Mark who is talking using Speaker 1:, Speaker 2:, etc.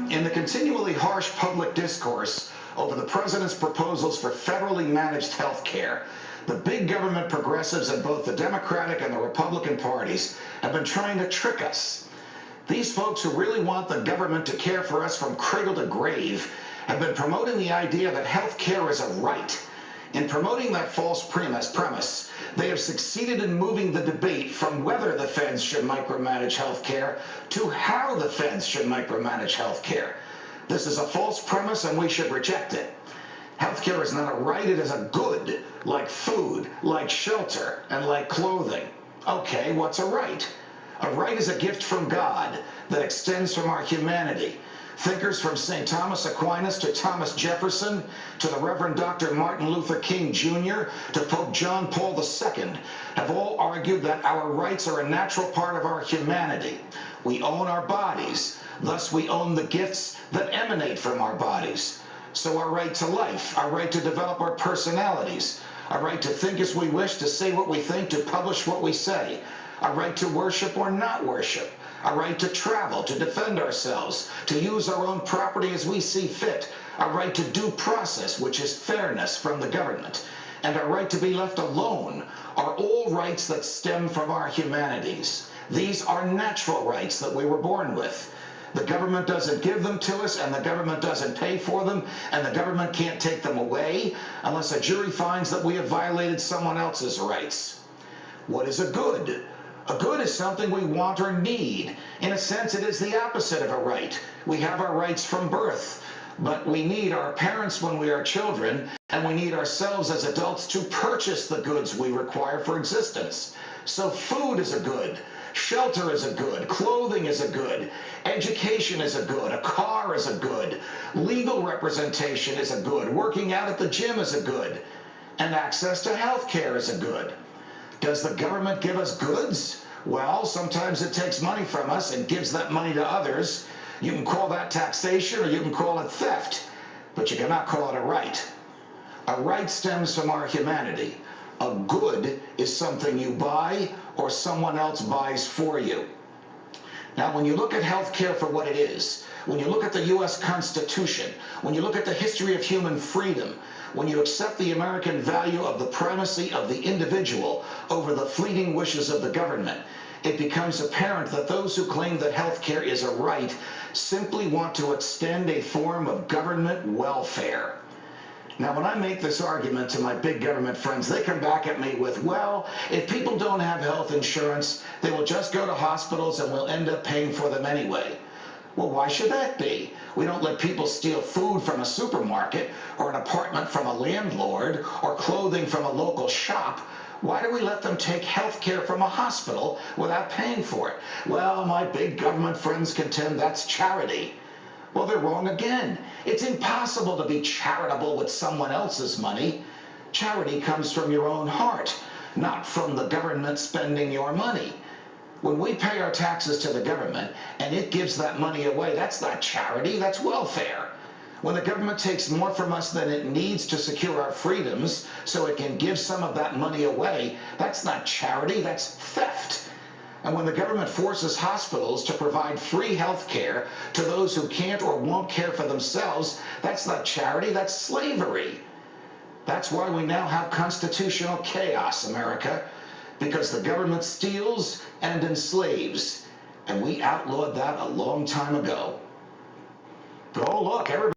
Speaker 1: In the continually harsh public discourse over the president's proposals for federally managed health care, the big government progressives in both the Democratic and the Republican parties have been trying to trick us. These folks who really want the government to care for us from cradle to grave have been promoting the idea that health care is a right. In promoting that false premise, they have succeeded in moving the debate from whether the feds should micromanage health care to how the feds should micromanage health care. This is a false premise and we should reject it. Healthcare is not a right, it is a good, like food, like shelter, and like clothing. Okay, what's a right? A right is a gift from God that extends from our humanity. Thinkers from St. Thomas Aquinas to Thomas Jefferson to the Reverend Dr. Martin Luther King Jr. to Pope John Paul II have all argued that our rights are a natural part of our humanity. We own our bodies, thus we own the gifts that emanate from our bodies. So our right to life, our right to develop our personalities, our right to think as we wish, to say what we think, to publish what we say, our right to worship or not worship, our right to travel, to defend ourselves, to use our own property as we see fit, our right to due process, which is fairness from the government, and our right to be left alone are all rights that stem from our humanities. These are natural rights that we were born with. The government doesn't give them to us, and the government doesn't pay for them, and the government can't take them away unless a jury finds that we have violated someone else's rights. What is a good? A good is something we want or need. In a sense, it is the opposite of a right. We have our rights from birth, but we need our parents when we are children, and we need ourselves as adults to purchase the goods we require for existence. So food is a good, shelter is a good, clothing is a good, education is a good, a car is a good, legal representation is a good, working out at the gym is a good, and access to health care is a good. Does the government give us goods? Well, sometimes it takes money from us and gives that money to others. You can call that taxation or you can call it theft, but you cannot call it a right. A right stems from our humanity. A good is something you buy or someone else buys for you. Now, when you look at health care for what it is, when you look at the U.S. Constitution, when you look at the history of human freedom, when you accept the American value of the primacy of the individual over the fleeting wishes of the government, it becomes apparent that those who claim that health care is a right simply want to extend a form of government welfare. Now, when I make this argument to my big government friends, they come back at me with, well, if people don't have health insurance, they will just go to hospitals and we'll end up paying for them anyway. Well, why should that be? We don't let people steal food from a supermarket or an apartment from a landlord or clothing from a local shop. Why do we let them take health care from a hospital without paying for it? Well, my big government friends contend that's charity. Well, they're wrong again. It's impossible to be charitable with someone else's money. Charity comes from your own heart, not from the government spending your money. When we pay our taxes to the government and it gives that money away, that's not charity, that's welfare. When the government takes more from us than it needs to secure our freedoms so it can give some of that money away, that's not charity, that's theft. And when the government forces hospitals to provide free health care to those who can't or won't care for themselves, that's not charity, that's slavery. That's why we now have constitutional chaos, America, because the government steals and enslaves, and we outlawed that a long time ago. Oh, look, everybody